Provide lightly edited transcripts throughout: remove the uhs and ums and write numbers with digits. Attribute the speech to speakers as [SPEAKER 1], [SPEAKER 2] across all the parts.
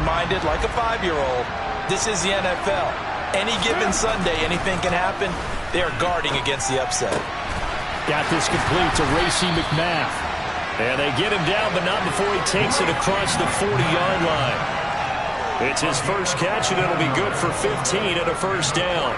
[SPEAKER 1] reminded, like a 5-year-old, this is the NFL. Any given Sunday, anything can happen. They are guarding against the upset.
[SPEAKER 2] Got this complete to Racey McMath. And they get him down, but not before he takes it across the 40-yard line. It's his first catch, and it'll be good for 15 and a first down.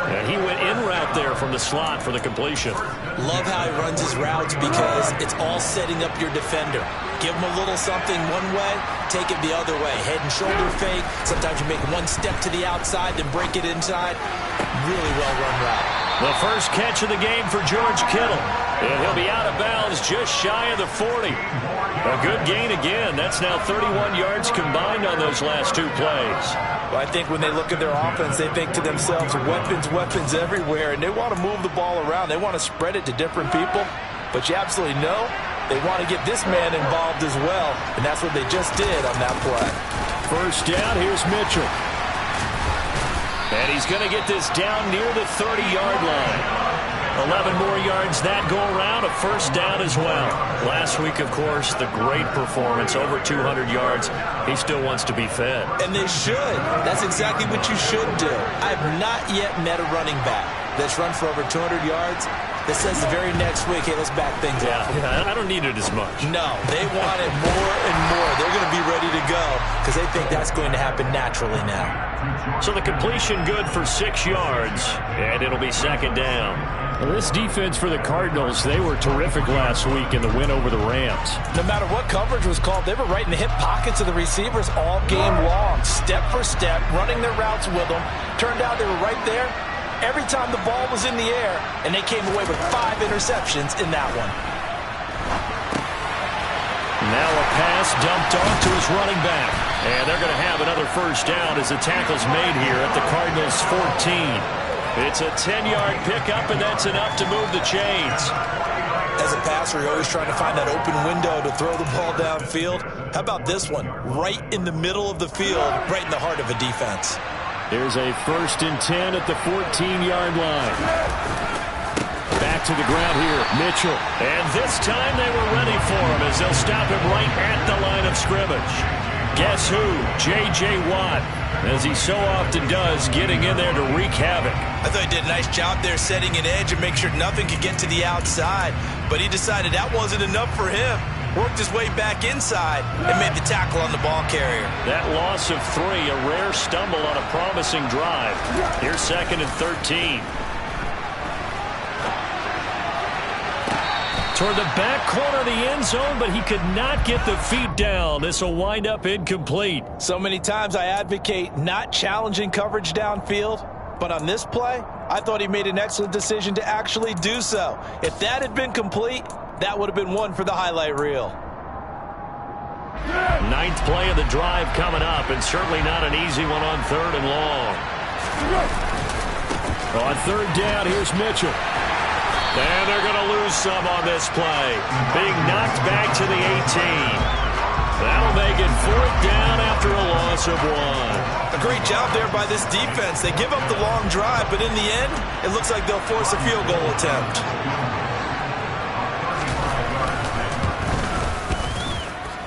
[SPEAKER 2] And he went in route there from the slot for the completion.
[SPEAKER 1] Love how he runs his routes because it's all setting up your defender. Give him a little something one way, take it the other way. Head and shoulder fake. Sometimes you make one step to the outside, then break it inside. Really well-run route.
[SPEAKER 2] The first catch of the game for George Kittle. And he'll be out of bounds just shy of the 40. A good gain again. That's now 31 yards combined on those last two plays.
[SPEAKER 1] Well, I think when they look at their offense, they think to themselves, weapons, weapons everywhere, and they want to move the ball around. They want to spread it to different people. But you absolutely know they want to get this man involved as well, and that's what they just did on that play.
[SPEAKER 2] First down, here's Mitchell. And he's going to get this down near the 30-yard line. 11 more yards that go around, a first down as well. Last week, of course, the great performance, over 200 yards. He still wants to be fed.
[SPEAKER 1] And they should. That's exactly what you should do. I have not yet met a running back that's run for over 200 yards that says the very next week, hey, let's back things up.
[SPEAKER 2] Yeah, I don't need it as much.
[SPEAKER 1] No, they want it more and more. They're going to be ready to go because they think that's going to happen naturally now.
[SPEAKER 2] So the completion good for 6 yards, and it'll be second down. Well, this defense for the Cardinals, they were terrific last week in the win over the Rams.
[SPEAKER 1] No matter what coverage was called, they were right in the hip pockets of the receivers all game long, step for step, running their routes with them. Turned out they were right there every time the ball was in the air, and they came away with 5 interceptions in that one.
[SPEAKER 2] Now a pass dumped off to his running back. And they're going to have another first down as the tackle's made here at the Cardinals' 14. It's a 10-yard pickup, and that's enough to move the chains.
[SPEAKER 1] As a passer, you're always trying to find that open window to throw the ball downfield. How about this one? Right in the middle of the field, right in the heart of a defense.
[SPEAKER 2] There's a 1st and 10 at the 14-yard line. Back to the ground here, Mitchell. And this time they were ready for him as they'll stop him right at the line of scrimmage. Guess who? J.J. Watt, as he so often does, getting in there to wreak havoc.
[SPEAKER 1] I thought he did a nice job there setting an edge and make sure nothing could get to the outside. But he decided that wasn't enough for him. Worked his way back inside and made the tackle on the ball carrier.
[SPEAKER 2] That loss of 3, a rare stumble on a promising drive. Here's 2nd and 13. Toward the back corner of the end zone, but he could not get the feet down. This will wind up incomplete.
[SPEAKER 1] So many times I advocate not challenging coverage downfield, but on this play, I thought he made an excellent decision to actually do so. If that had been complete, that would have been one for the highlight reel.
[SPEAKER 2] 9th play of the drive coming up, and certainly not an easy one on 3rd and long. On 3rd down, here's Mitchell. And they're going to lose some on this play. Being knocked back to the 18. That'll make it 4th down after a loss of 1.
[SPEAKER 1] A great job there by this defense. They give up the long drive, but in the end, it looks like they'll force a field goal attempt.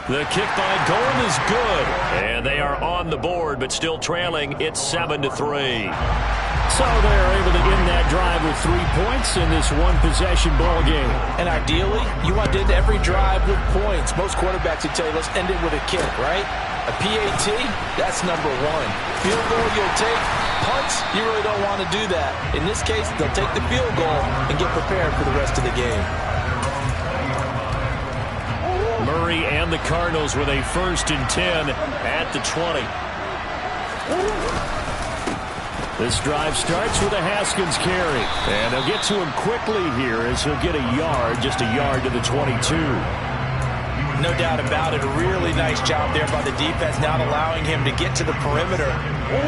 [SPEAKER 2] The kick by Golden is good. And they are on the board, but still trailing. It's 7-3. So they're able to end that drive with 3 points in this one-possession ball game.
[SPEAKER 1] And ideally, you want to end every drive with points. Most quarterbacks would tell you, let's end it with a kick, right? A PAT, that's number 1. Field goal, you'll take. Punts, you really don't want to do that. In this case, they'll take the field goal and get prepared for the rest of the game.
[SPEAKER 2] Murray and the Cardinals with a 1st and 10 at the 20. This drive starts with a Haskins carry. And they'll get to him quickly here as he'll get a yard, just a yard to the 22.
[SPEAKER 1] No doubt about it. A really nice job there by the defense, not allowing him to get to the perimeter.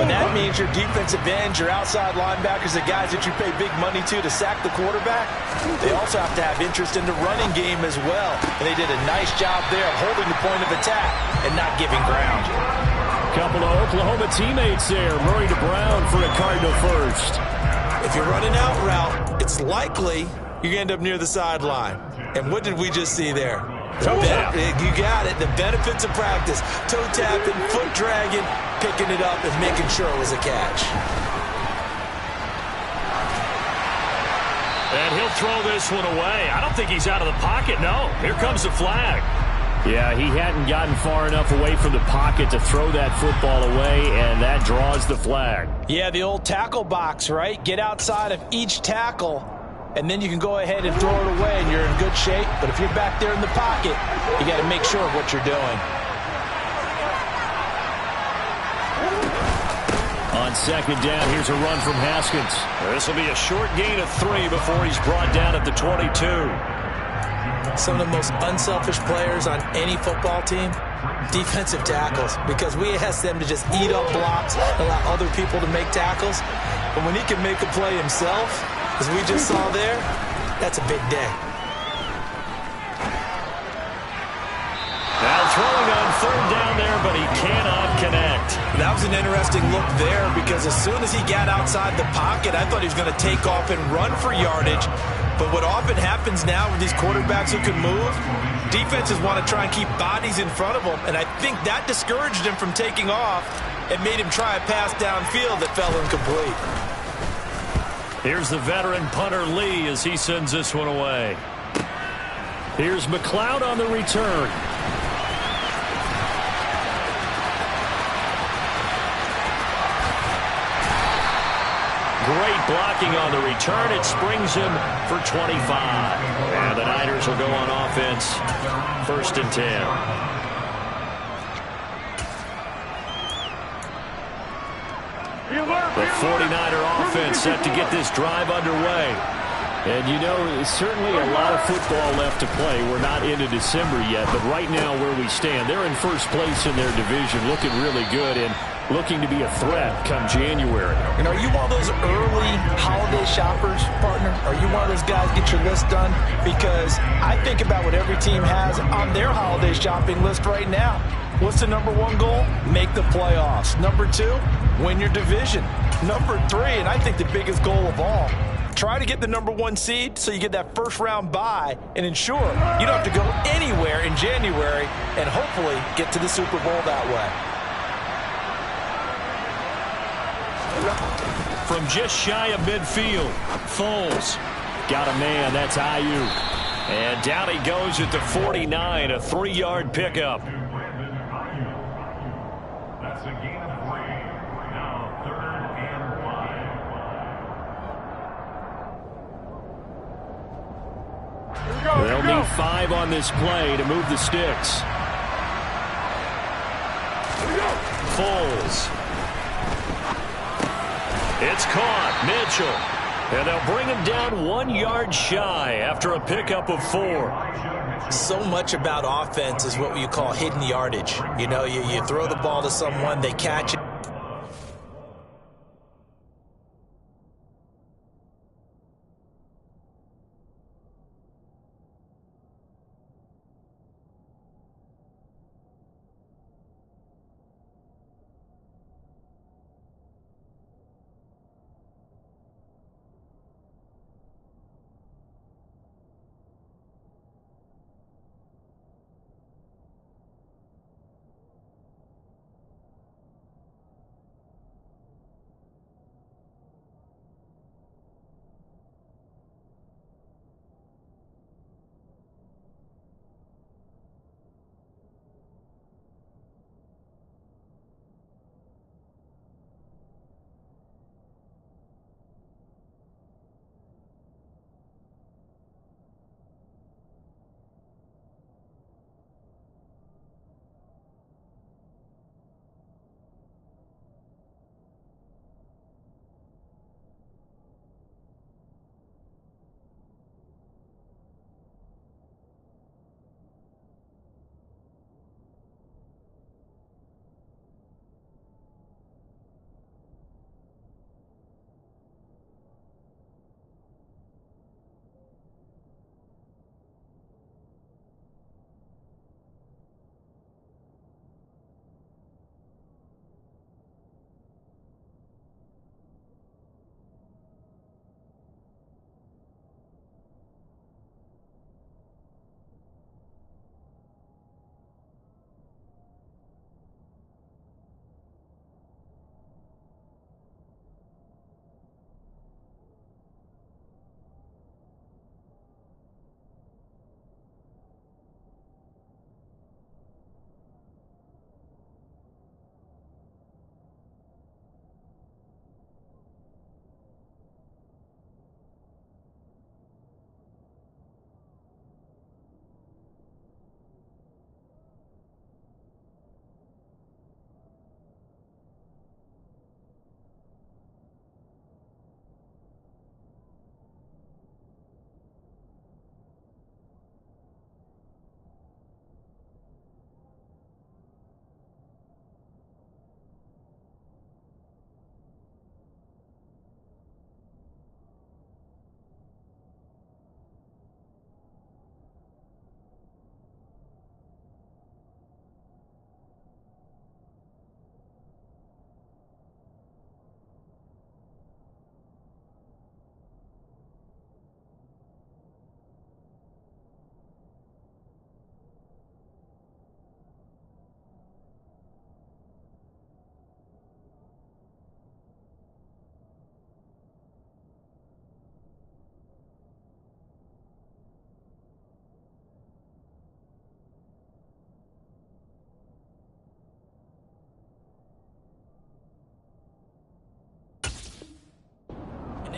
[SPEAKER 1] But that means your defensive ends, your outside linebackers, the guys that you pay big money to sack the quarterback, they also have to have interest in the running game as well. And they did a nice job there of holding the point of attack and not giving ground.
[SPEAKER 2] Couple of Oklahoma teammates there. Murray to Brown for a Cardinal first.
[SPEAKER 1] If you're running out route, it's likely you're going to end up near the sideline. And what did we just see there?
[SPEAKER 2] Toe tap.
[SPEAKER 1] You got it. The benefits of practice. Toe tapping, foot dragging, picking it up, and making sure it was a catch.
[SPEAKER 2] And he'll throw this one away. I don't think he's out of the pocket, no. Here comes the flag. Yeah, he hadn't gotten far enough away from the pocket to throw that football away, and that draws the flag.
[SPEAKER 1] Yeah, the old tackle box, right? Get outside of each tackle, and then you can go ahead and throw it away, and you're in good shape. But if you're back there in the pocket, you got to make sure of what you're doing.
[SPEAKER 2] On second down, here's a run from Haskins. This will be a short gain of 3 before he's brought down at the 22.
[SPEAKER 1] Some of the most unselfish players on any football team, defensive tackles, because we ask them to just eat up blocks, allow other people to make tackles. But when he can make a play himself, as we just saw there, that's a big day.
[SPEAKER 2] Now throwing on third down there, but he cannot connect.
[SPEAKER 1] That was an interesting look there because as soon as he got outside the pocket, I thought he was going to take off and run for yardage. But what often happens now with these quarterbacks who can move, defenses want to try and keep bodies in front of them, and I think that discouraged him from taking off and made him try a pass downfield that fell incomplete.
[SPEAKER 2] Here's the veteran punter Lee as he sends this one away. Here's McLeod on the return. Great blocking on the return. It springs him for 25. And the Niners will go on offense. 1st and 10. The 49er offense set to get this drive underway. And, you know, certainly a lot of football left to play. We're not into December yet, but right now where we stand, they're in first place in their division, looking really good and looking to be a threat come January.
[SPEAKER 1] And are you one of those early holiday shoppers, partner? Are you one of those guys get your list done? Because I think about what every team has on their holiday shopping list right now. What's the number 1 goal? Make the playoffs. Number 2, win your division. Number 3, and I think the biggest goal of all, try to get the number 1 seed so you get that first-round bye and ensure you don't have to go anywhere in January and hopefully get to the Super Bowl that way.
[SPEAKER 2] From just shy of midfield, Foles got a man. That's Ayuk. And down he goes at the 49, a 3-yard pickup.
[SPEAKER 3] That's a gain of 3. Now 3rd and 5.
[SPEAKER 2] They'll need 5 on this play to move the sticks. Foles. It's caught. Mitchell. And they'll bring him down 1 yard shy after a pickup of 4.
[SPEAKER 1] So much about offense is what you call hidden yardage. You know, you throw the ball to someone, they catch it.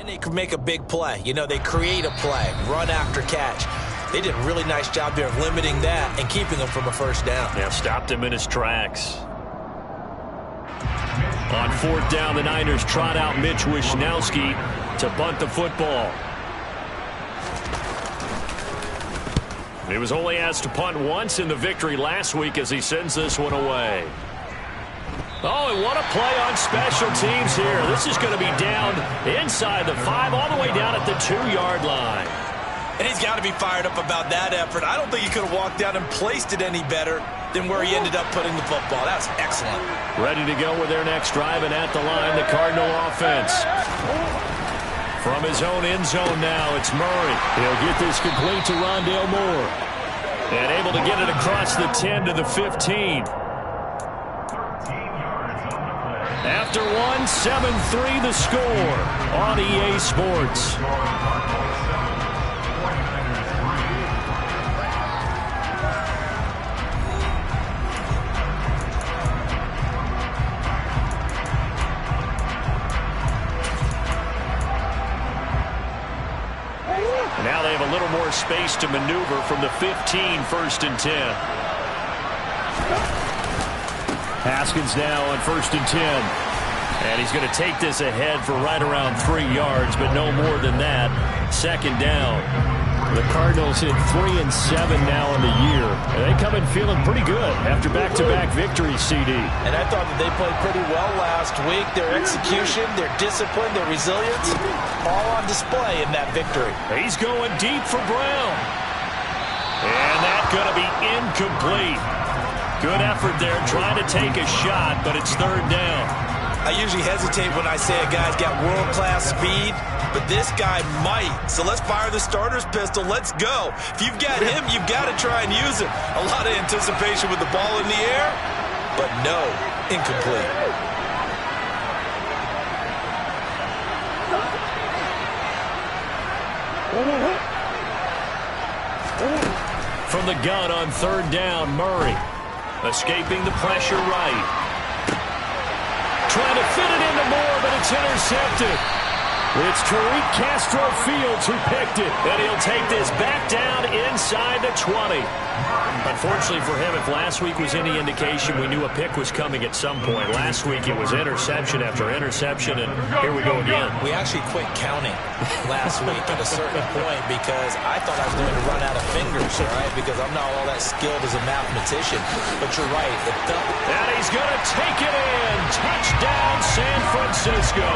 [SPEAKER 1] And they could make a big play. You know, they create a play, run after catch. They did a really nice job there of limiting that and keeping him from a first down.
[SPEAKER 2] Yeah, stopped him in his tracks. On fourth down, the Niners trot out Mitch Wishnowski to bunt the football. He was only asked to punt once in the victory last week as he sends this one away. Oh, and what a play on special teams here. This is going to be down inside the 5, all the way down at the 2-yard line.
[SPEAKER 1] And he's got to be fired up about that effort. I don't think he could have walked down and placed it any better than where he ended up putting the football. That's excellent.
[SPEAKER 2] Ready to go with their next drive, and at the line, the Cardinal offense. From his own end zone now, it's Murray. He'll get this complete to Rondale Moore. And able to get it across the 10 to the 15. After one, 7-3 the score on EA Sports. Now they have a little more space to maneuver from the 15, 1st and 10. Haskins now on 1st and 10. And he's going to take this ahead for right around 3 yards, but no more than that. 2nd down. The Cardinals hit 3-7 now in the year. And they come in feeling pretty good after back-to-back victories, CD.
[SPEAKER 1] And I thought that they played pretty well last week. Their execution, their discipline, their resilience, all on display in that victory.
[SPEAKER 2] He's going deep for Brown. And that's going to be incomplete. Good effort there trying to take a shot, but it's 3rd down.
[SPEAKER 1] I usually hesitate when I say a guy's got world-class speed, but this guy might. So let's fire the starter's pistol. Let's go. If you've got him, you've got to try and use him. A lot of anticipation with the ball in the air, but no, incomplete.
[SPEAKER 2] From the gun on 3rd down, Murray. Escaping the pressure right. Trying to fit it into Moore, but it's intercepted. It's Tariq Castro-Fields who picked it. And he'll take this back down inside the 20. Unfortunately for him, if last week was any indication, we knew a pick was coming at some point. Last week it was interception after interception, and here we go again.
[SPEAKER 1] We actually quit counting last week at a certain point because I thought I was going to run out of fingers, all right, because I'm not all that skilled as a mathematician. But you're right.
[SPEAKER 2] And he's going to take it in. Touchdown, San Francisco.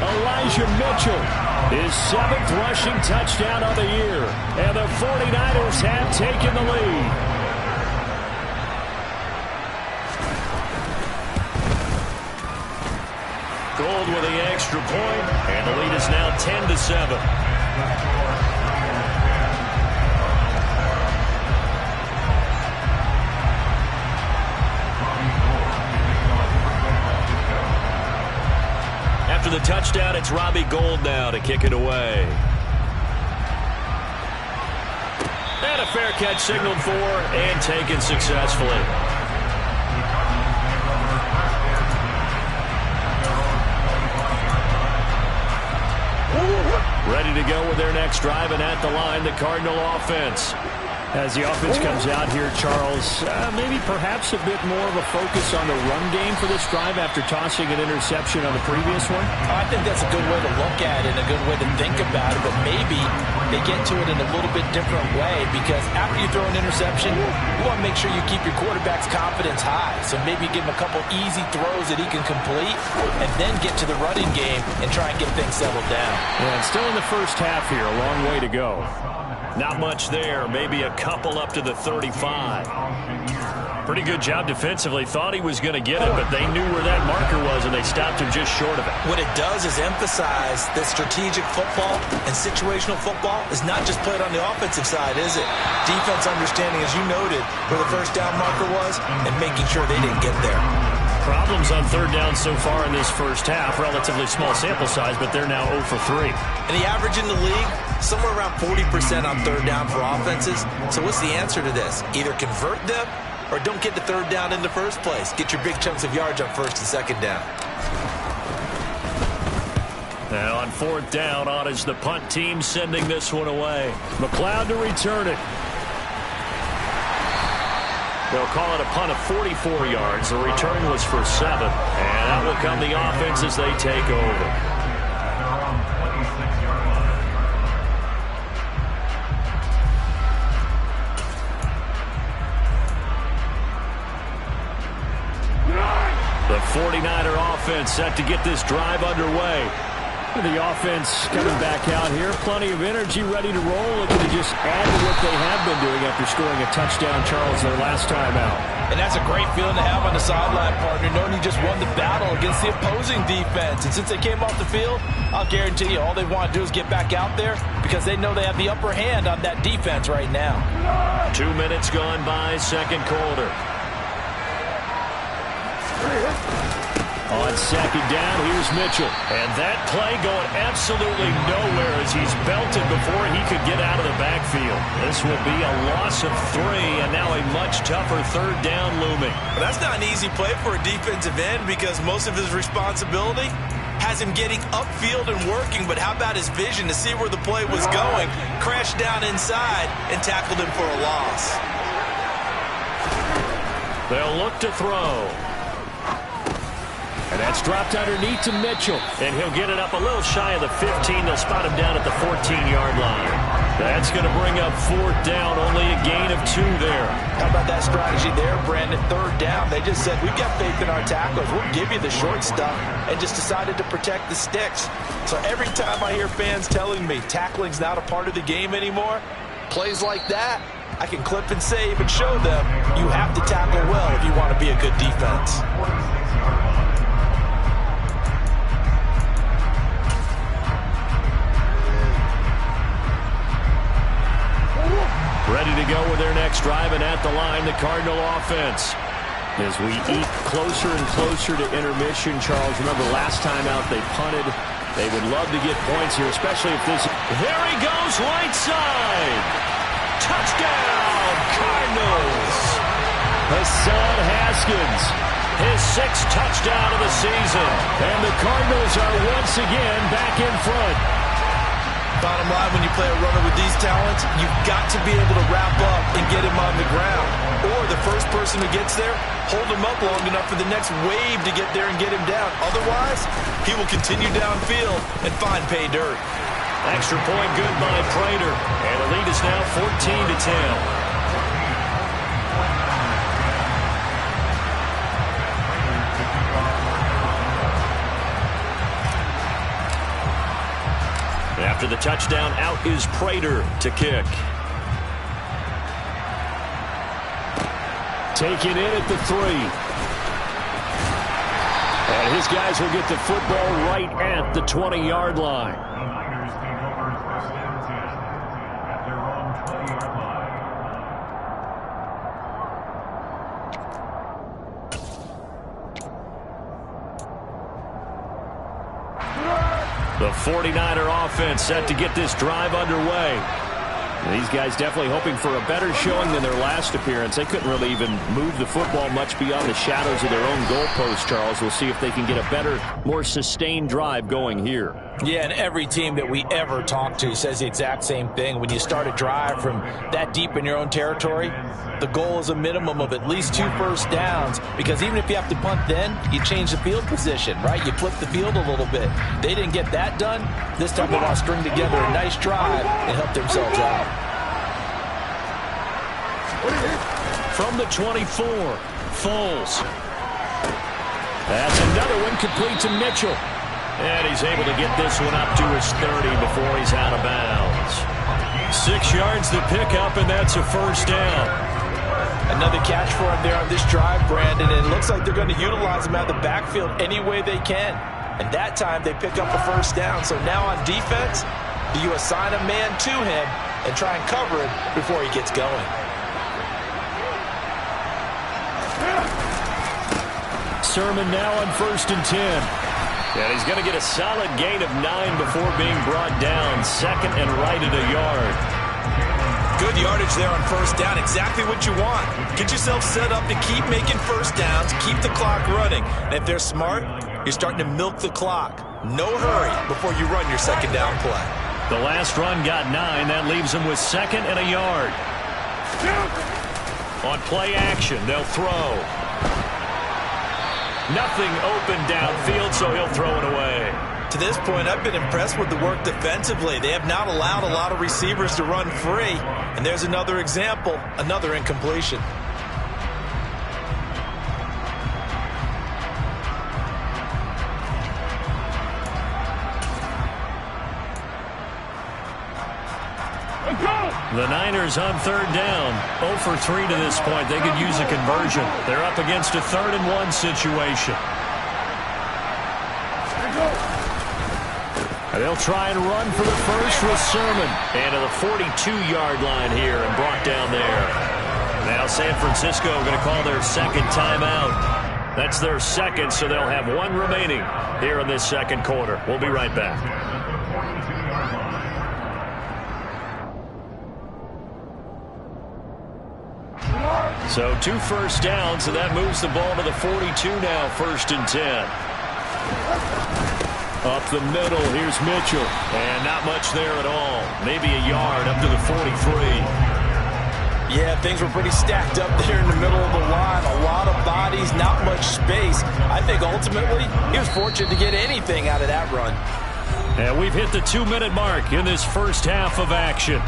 [SPEAKER 2] Elijah Mitchell, his 7th rushing touchdown of the year. And the 49ers have taken the lead. Gold with the extra point, and the lead is now 10-7. After the touchdown, it's Robbie Gould now to kick it away. And a fair catch signaled for and taken successfully. Ready to go with their next drive, and at the line, the Cardinal offense. As the offense comes out here, Charles, maybe perhaps a bit more of a focus on the run game for this drive after tossing an interception on the previous one?
[SPEAKER 1] I think that's a good way to look at it and a good way to think about it, but maybe they get to it in a little bit different way because after you throw an interception, you want to make sure you keep your quarterback's confidence high. So maybe give him a couple easy throws that he can complete and then get to the running game and try and get things settled down.
[SPEAKER 2] Yeah, and still in the first half here, a long way to go. Not much there, maybe a couple up to the 35. Pretty good job defensively. Thought he was going to get it, but they knew where that marker was, and they stopped him just short of it.
[SPEAKER 1] What it does is emphasize that strategic football and situational football is not just played on the offensive side, is it? Defense understanding, as you noted, where the first down marker was and making sure they didn't get there.
[SPEAKER 2] Problems on 3rd down so far in this first half. Relatively small sample size, but they're now 0 for 3.
[SPEAKER 1] And the average in the league, somewhere around 40% on 3rd down for offenses. So what's the answer to this? Either convert them or don't get the 3rd down in the first place. Get your big chunks of yards on 1st and 2nd down.
[SPEAKER 2] And on 4th down, on is the punt team sending this one away. McLeod to return it. They'll call it a punt of 44 yards. The return was for 7. And out will come the offense as they take over. The 49er offense set to get this drive underway. The offense coming back out here. Plenty of energy, ready to roll. Looking to just add to what they have been doing after scoring a touchdown, Charles, their last time out.
[SPEAKER 1] And that's a great feeling to have on the sideline, partner, knowing you just won the battle against the opposing defense. And since they came off the field, I'll guarantee you all they want to do is get back out there because they know they have the upper hand on that defense right now.
[SPEAKER 2] 2 minutes gone by, second quarter. On second down, here's Mitchell. And that play going absolutely nowhere as he's belted before he could get out of the backfield. This will be a loss of 3, and now a much tougher 3rd down looming.
[SPEAKER 1] Well, that's not an easy play for a defensive end because most of his responsibility has him getting upfield and working, but how about his vision to see where the play was going, crashed down inside, and tackled him for a loss.
[SPEAKER 2] They'll look to throw. And that's dropped underneath to Mitchell. And he'll get it up a little shy of the 15. They'll spot him down at the 14-yard line. That's going to bring up 4th down. Only a gain of 2 there.
[SPEAKER 1] How about that strategy there, Brandon? 3rd down. They just said, we've got faith in our tackles. We'll give you the short stuff, and just decided to protect the sticks. So every time I hear fans telling me tackling's not a part of the game anymore, plays like that, I can clip and save and show them you have to tackle well if you want to be a good defense.
[SPEAKER 2] Ready to go with their next drive, and at the line, the Cardinal offense. As we eat closer and closer to intermission, Charles, remember last time out they punted. They would love to get points here, especially if this... There he goes, right side! Touchdown, Cardinals! Hassan Haskins, his 6th touchdown of the season. And the Cardinals are once again back in front.
[SPEAKER 1] Bottom line, when you play a runner with these talents, you've got to be able to wrap up and get him on the ground. Or the first person who gets there, hold him up long enough for the next wave to get there and get him down. Otherwise, he will continue downfield and find pay dirt.
[SPEAKER 2] Extra point good by Prater. And the lead is now 14-10. After the touchdown, out is Prater to kick. Taken in at the 3. And his guys will get the football right at the 20-yard line.
[SPEAKER 3] The Niners take over 1st and 10 at their own 20-yard line.
[SPEAKER 2] The 49er offense set to get this drive underway. These guys definitely hoping for a better showing than their last appearance. They couldn't really even move the football much beyond the shadows of their own goalpost, Charles. We'll see if they can get a better, more sustained drive going here.
[SPEAKER 1] Yeah, and every team that we ever talk to says the exact same thing. When you start a drive from that deep in your own territory, the goal is a minimum of at least 2 first downs, because even if you have to punt then, you change the field position, right? You flip the field a little bit. They didn't get that done. This time they want to string together a nice drive and help themselves out.
[SPEAKER 2] From the 24, Foles. That's another one complete to Mitchell. And he's able to get this one up to his 30 before he's out of bounds. 6 yards to pick up, and that's a first down.
[SPEAKER 1] Another catch for him there on this drive, Brandon, and it looks like they're going to utilize him out of the backfield any way they can. And that time they pick up a first down. So now on defense, you assign a man to him and try and cover him before he gets going.
[SPEAKER 2] Sermon now on 1st and 10. And he's going to get a solid gain of 9 before being brought down. 2nd and right at a yard.
[SPEAKER 1] Good yardage there on first down. Exactly what you want. Get yourself set up to keep making first downs, keep the clock running. And if they're smart, you're starting to milk the clock. No hurry before you run your second down play.
[SPEAKER 2] The last run got 9. That leaves him with 2nd and a yard. On play action, they'll throw. Nothing open downfield, so he'll throw it away.
[SPEAKER 1] To this point, I've been impressed with the work defensively. They have not allowed a lot of receivers to run free. And there's another example, another incompletion.
[SPEAKER 2] The Niners on 3rd down. 0 for 3 to this point. They could use a conversion. They're up against a 3rd and 1 situation. They'll try and run for the first with Sermon. And to the 42-yard line here and brought down there. Now San Francisco going to call their 2nd timeout. That's their 2nd, so they'll have 1 remaining here in this 2nd quarter. We'll be right back. So 2 first downs, and that moves the ball to the 42 now, 1st and 10. Up the middle, here's Mitchell. And not much there at all. Maybe a yard up to the 43.
[SPEAKER 1] Yeah, things were pretty stacked up there in the middle of the line. A lot of bodies, not much space. I think ultimately he was fortunate to get anything out of that run.
[SPEAKER 2] And we've hit the 2-minute mark in this first half of action.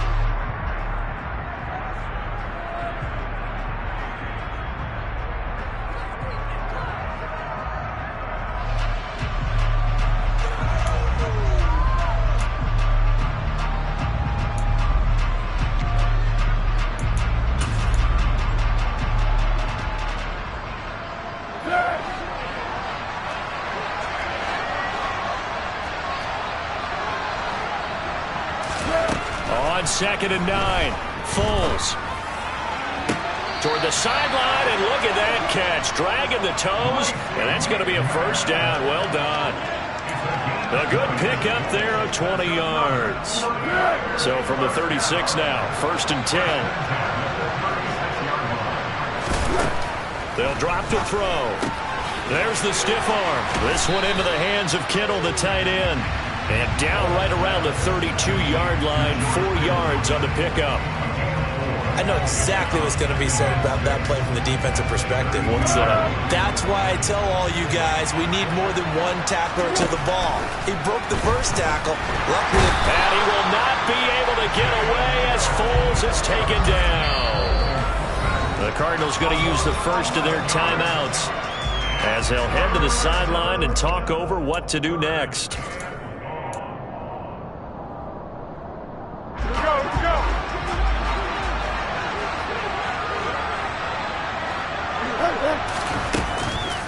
[SPEAKER 2] On 2nd and 9, Foles toward the sideline, and look at that catch, dragging the toes, and that's going to be a first down. Well done. A good pickup there of 20 yards. So from the 36 now, 1st and 10. They'll drop to throw. There's the stiff arm. This one into the hands of Kittle, the tight end. And down right around the 32-yard line, 4 yards on the pickup.
[SPEAKER 1] I know exactly what's going to be said about that play from the defensive perspective.
[SPEAKER 2] What's that?
[SPEAKER 1] That's why I tell all you guys we need more than one tackler to the ball. He broke the first tackle. Luckily,
[SPEAKER 2] and he will not be able to get away as Foles is taken down. The Cardinals going to use the first of their timeouts as they'll head to the sideline and talk over what to do next.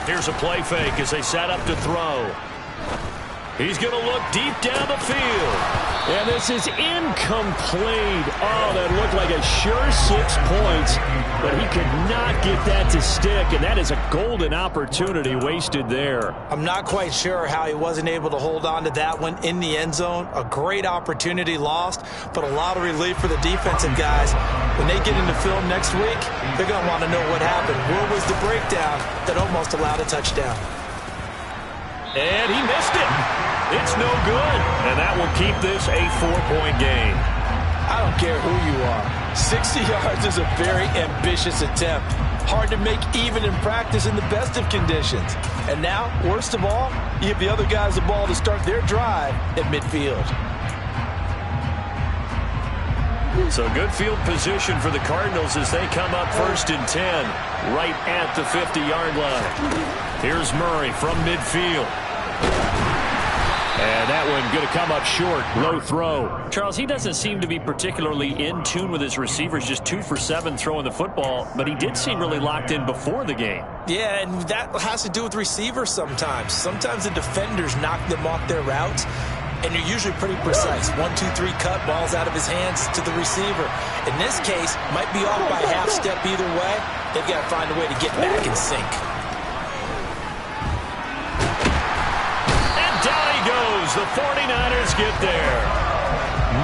[SPEAKER 2] Here's a play fake as they set up to throw. He's going to look deep down the field. And this is incomplete. Oh, that looked like a sure 6 points, but he could not get that to stick, and that is a golden opportunity wasted there.
[SPEAKER 1] I'm not quite sure how he wasn't able to hold on to that one in the end zone. A great opportunity lost, but a lot of relief for the defensive guys. When they get into film next week, they're going to want to know what happened. Where was the breakdown that almost allowed a touchdown?
[SPEAKER 2] And he missed it. It's no good. And that will keep this a 4-point game.
[SPEAKER 1] I don't care who you are. 60 yards is a very ambitious attempt. Hard to make even in practice in the best of conditions. And now, worst of all, you give the other guys the ball to start their drive at midfield.
[SPEAKER 2] So good field position for the Cardinals as they come up 1st and 10, right at the 50-yard line. Here's Murray from midfield. And that one going to come up short. Low throw.
[SPEAKER 4] Charles, he doesn't seem to be particularly in tune with his receivers, just 2 for 7 throwing the football, but he did seem really locked in before the game.
[SPEAKER 1] Yeah, and that has to do with receivers sometimes. Sometimes the defenders knock them off their routes, and you're usually pretty precise. 1, 2, 3 cut, balls out of his hands to the receiver. In this case, might be off by a half step either way. They've got to find a way to get back in sync.
[SPEAKER 2] And down he goes. The 49ers get there.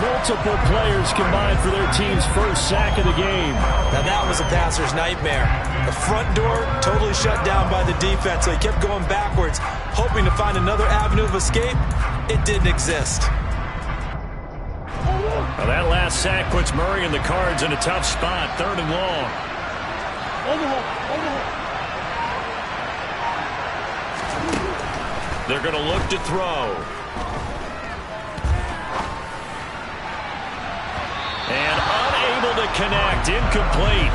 [SPEAKER 4] No
[SPEAKER 2] multiple players combined for their team's first sack of the game.
[SPEAKER 1] Now that was a passer's nightmare. The front door totally shut down by the defense, so he kept going backwards, hoping to find another avenue of escape. It didn't exist.
[SPEAKER 2] Well, that last sack puts Murray and the Cards in a tough spot, 3rd and long. They're going to look to throw. And unable to connect, incomplete.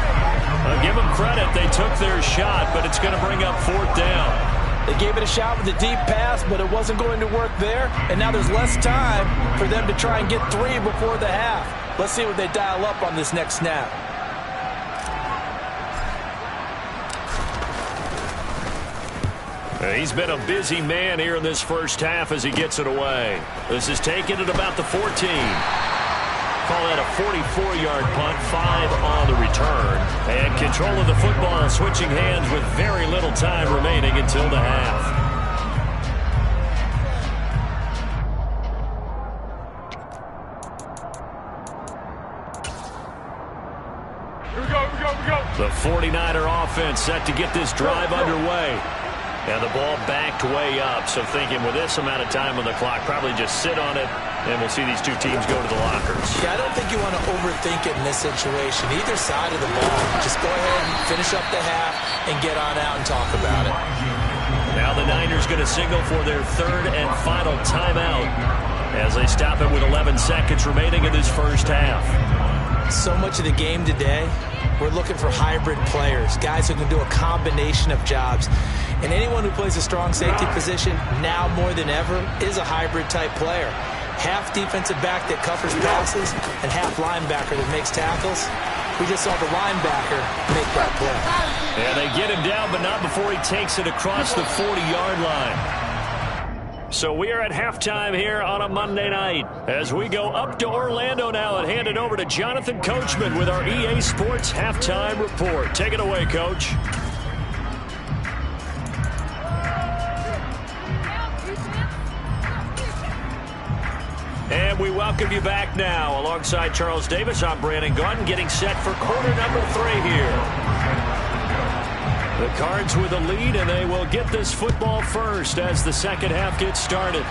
[SPEAKER 2] I'll give them credit, they took their shot, but it's going to bring up 4th down.
[SPEAKER 1] They gave it a shot with a deep pass, but it wasn't going to work there. And now there's less time for them to try and get 3 before the half. Let's see what they dial up on this next snap.
[SPEAKER 2] He's been a busy man here in this first half as he gets it away. This is taken at about the 14. Call that a 44-yard punt, 5 on the return. And control of the football switching hands with very little time remaining until the half.
[SPEAKER 3] Here we go.
[SPEAKER 2] The 49er offense set to get this drive underway. And the ball backed way up, so thinking with this amount of time on the clock, probably just sit on it, and we'll see these two teams go to the lockers.
[SPEAKER 1] Yeah, I don't think you want to overthink it in this situation. Either side of the ball, just go ahead and finish up the half and get on out and talk about it.
[SPEAKER 2] Now the Niners going to signal for their 3rd and final timeout as they stop it with 11 seconds remaining in this first half.
[SPEAKER 1] So much of the game today, we're looking for hybrid players, guys who can do a combination of jobs. And anyone who plays a strong safety position, now more than ever, is a hybrid-type player. Half defensive back that covers passes and half linebacker that makes tackles. We just saw the linebacker make that play.
[SPEAKER 2] And they get him down, but not before he takes it across the 40-yard line. So we are at halftime here on a Monday night as we go up to Orlando now and hand it over to Jonathan Coachman with our EA Sports Halftime Report. Take it away, Coach. And we welcome you back now. Alongside Charles Davis, I'm Brandon Gunn, getting set for quarter number 3 here. The Cards with a lead, and they will get this football first as the second half gets started.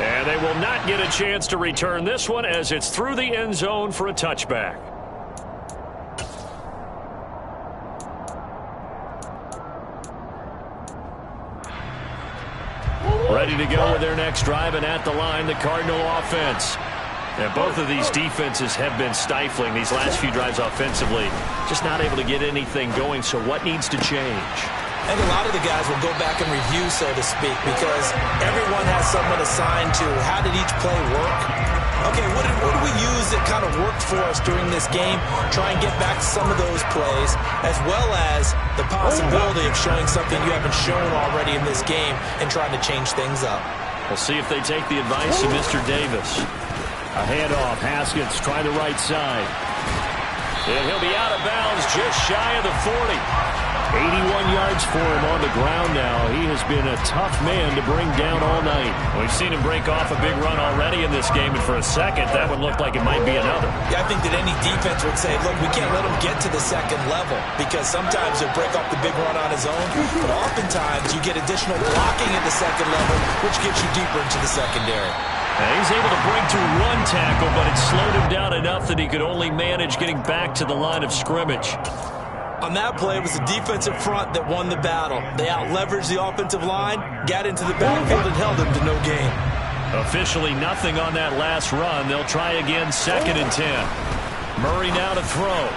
[SPEAKER 2] And they will not get a chance to return this one as it's through the end zone for a touchback. Ready to go with their next drive, and at the line, the Cardinal offense. And both of these defenses have been stifling these last few drives offensively. Just not able to get anything going, so what needs to change?
[SPEAKER 1] I think a lot of the guys will go back and review, so to speak, because everyone has someone assigned to how did each play work. Okay, what did we use that kind of worked for us during this game? Try and get back to some of those plays, as well as the possibility of showing something you haven't shown already in this game and trying to change things up.
[SPEAKER 2] We'll see if they take the advice of Mr. Davis. A handoff, Haskins trying the right side. And he'll be out of bounds just shy of the 40. 81 yards for him on the ground now. He has been a tough man to bring down all night. We've seen him break off a big run already in this game, and for a second, that one looked like it might be another.
[SPEAKER 1] Yeah, I think that any defense would say, look, we can't let him get to the second level, because sometimes he'll break off the big run on his own, but oftentimes you get additional blocking at the second level, which gets you deeper into the secondary.
[SPEAKER 2] Now he's able to break through one tackle, but it slowed him down enough that he could only manage getting back to the line of scrimmage.
[SPEAKER 1] On that play, it was the defensive front that won the battle. They out-leveraged the offensive line, got into the backfield, and held him to no gain.
[SPEAKER 2] Officially nothing on that last run. They'll try again, 2nd and 10. Murray now to throw.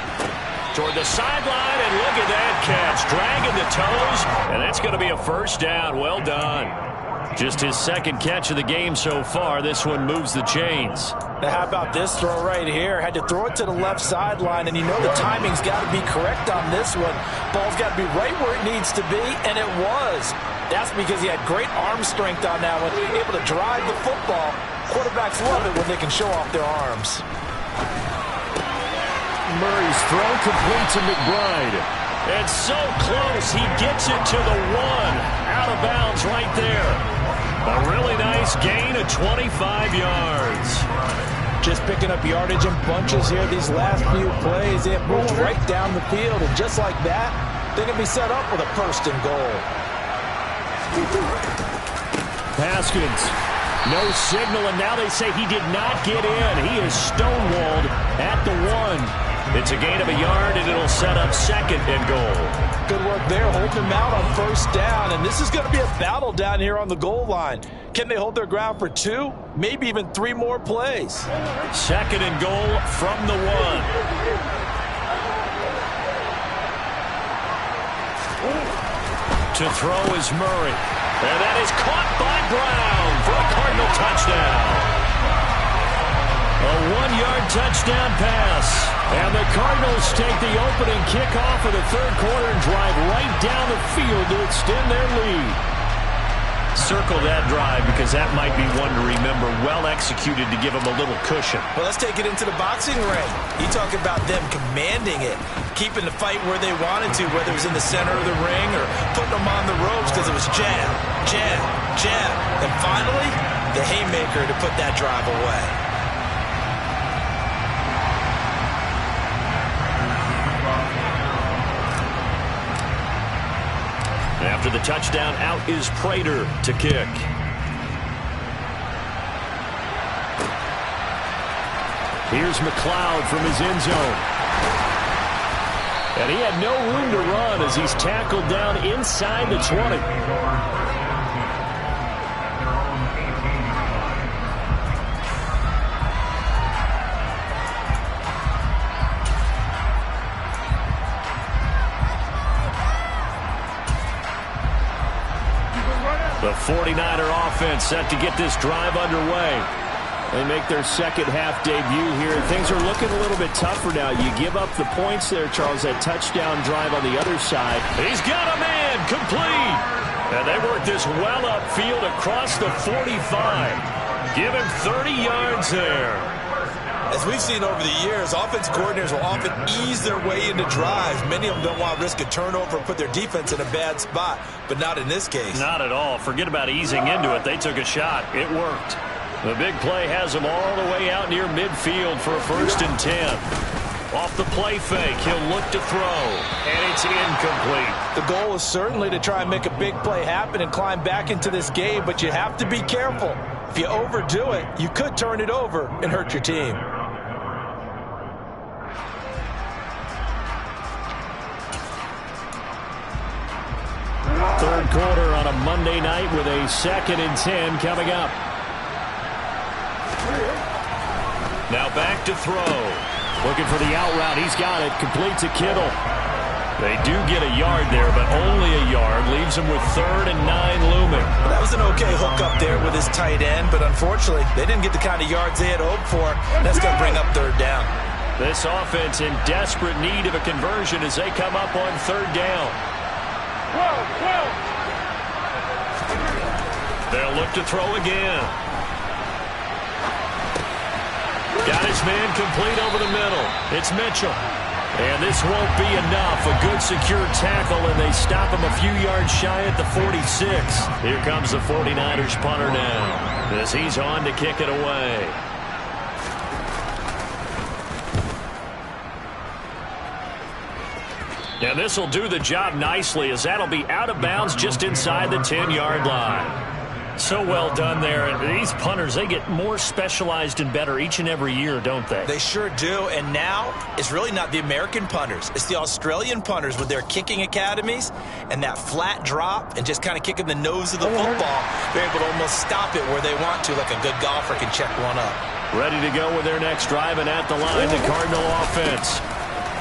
[SPEAKER 2] Toward the sideline, and look at that catch. Dragging the toes, and that's going to be a first down. Well done. Just his second catch of the game so far. This one moves the chains.
[SPEAKER 1] Now, how about this throw right here? Had to throw it to the left sideline, and you know the timing's got to be correct on this one. Ball's got to be right where it needs to be, and it was. That's because he had great arm strength on that one, able to drive the football. Quarterbacks love it when they can show off their arms.
[SPEAKER 2] Murray's throw complete to McBride. And so close, he gets it to the 1. Out of bounds right there. A really nice gain of 25 yards.
[SPEAKER 1] Just picking up yardage in bunches here these last few plays. They have moved right down the field, and just like that, they can be set up with a 1st and goal.
[SPEAKER 2] Haskins, no signal, and now they say he did not get in. He is stonewalled at the 1. It's a gain of a yard, and it'll set up 2nd and goal.
[SPEAKER 1] Good work there, holding them out on 1st down, and this is going to be a battle down here on the goal line. Can they hold their ground for 2, maybe even 3 more plays?
[SPEAKER 2] 2nd and goal from the 1. To throw is Murray. And that is caught by Brown for a Cardinal touchdown. A 1-yard touchdown pass. And the Cardinals take the opening kickoff of the 3rd quarter and drive right down the field to extend their lead. Circle that drive because that might be one to remember. Well executed to give them a little cushion.
[SPEAKER 1] Well, let's take it into the boxing ring. You talk about them commanding it, keeping the fight where they wanted to, whether it was in the center of the ring or putting them on the ropes because it was jab, jab, jab. And finally, the haymaker to put that drive away.
[SPEAKER 2] After the touchdown, out is Prater to kick. Here's McLeod from his end zone. And he had no room to run as he's tackled down inside the 20. The 49er offense set to get this drive underway. They make their 2nd half debut here. Things are looking a little bit tougher now. You give up the points there, Charles, that touchdown drive on the other side. He's got a man, complete. And they work this well upfield across the 45. Give him 30 yards there.
[SPEAKER 1] As we've seen over the years, offensive coordinators will often ease their way into drives. Many of them don't want to risk a turnover and put their defense in a bad spot, but not in this case.
[SPEAKER 2] Not at all. Forget about easing into it. They took a shot. It worked. The big play has them all the way out near midfield for a 1st and 10. Off the play fake, he'll look to throw, and it's incomplete.
[SPEAKER 1] The goal is certainly to try and make a big play happen and climb back into this game, but you have to be careful. If you overdo it, you could turn it over and hurt your team.
[SPEAKER 2] 3rd quarter on a Monday night with a 2nd and 10 coming up. Now back to throw. Looking for the out route. He's got it. Complete to Kittle. They do get a yard there, but only a yard. Leaves them with 3rd and 9 looming.
[SPEAKER 1] Well, that was an okay hook up there with his tight end, but unfortunately, they didn't get the kind of yards they had hoped for. That's going to bring up 3rd down.
[SPEAKER 2] This offense in desperate need of a conversion as they come up on 3rd down. They'll look to throw again. Got his man complete over the middle. It's Mitchell. And this won't be enough. A good secure tackle, and they stop him a few yards shy at the 46. Here comes the 49ers punter now as he's on to kick it away. And this will do the job nicely as that'll be out of bounds just inside the 10-yard line. So well done there. And these punters, they get more specialized and better each and every year, don't they?
[SPEAKER 1] They sure do. And now it's really not the American punters. It's the Australian punters with their kicking academies and that flat drop and just kind of kicking the nose of the football. They're able to almost stop it where they want to, like a good golfer can check one up.
[SPEAKER 2] Ready to go with their next drive, and at the line, the Cardinal offense.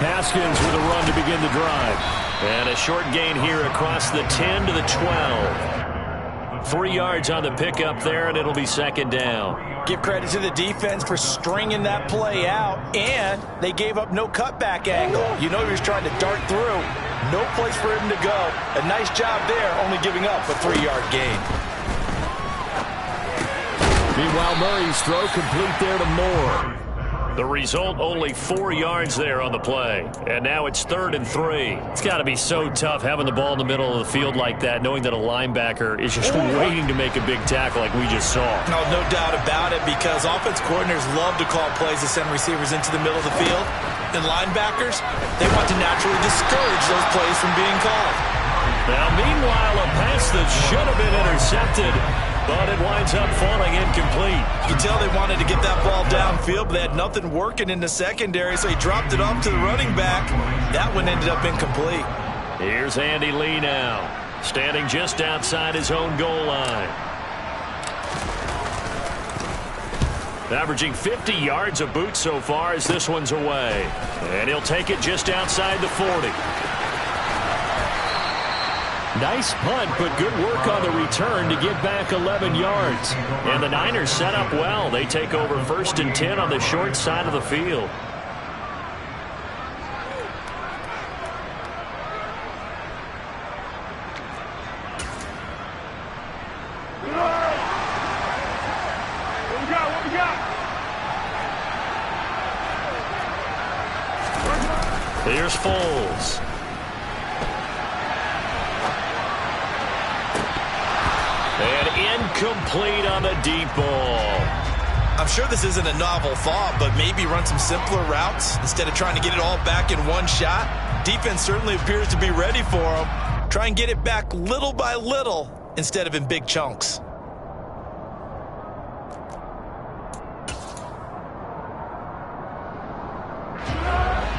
[SPEAKER 2] Haskins with a run to begin the drive. And a short gain here across the 10 to the 12. 3 yards on the pickup there, and it'll be 2nd down.
[SPEAKER 1] Give credit to the defense for stringing that play out, and they gave up no cutback angle. You know he was trying to dart through. No place for him to go. A nice job there, only giving up a 3-yard gain.
[SPEAKER 2] Meanwhile, Murray's throw complete there to Moore. The result, only 4 yards there on the play. And now it's 3rd and 3.
[SPEAKER 4] It's got to be so tough having the ball in the middle of the field like that, knowing that a linebacker is just waiting to make a big tackle like we just saw.
[SPEAKER 1] No doubt about it, because offense coordinators love to call plays to send receivers into the middle of the field. And linebackers, they want to naturally discourage those plays from being called.
[SPEAKER 2] Now, meanwhile, a pass that should have been intercepted, but it winds up falling incomplete.
[SPEAKER 1] You can tell they wanted to get that ball downfield, but they had nothing working in the secondary, so he dropped it off to the running back. That one ended up incomplete.
[SPEAKER 2] Here's Andy Lee now, standing just outside his own goal line. Averaging 50 yards a boot so far as this one's away. And he'll take it just outside the 40. Nice punt, but good work on the return to get back 11 yards. And the Niners set up well. They take over 1st and 10 on the short side of the field.
[SPEAKER 3] What we got?
[SPEAKER 2] Here's Foles. And incomplete on the deep ball.
[SPEAKER 1] I'm sure this isn't a novel thought, but maybe run some simpler routes instead of trying to get it all back in one shot. Defense certainly appears to be ready for him. Try and get it back little by little instead of in big chunks.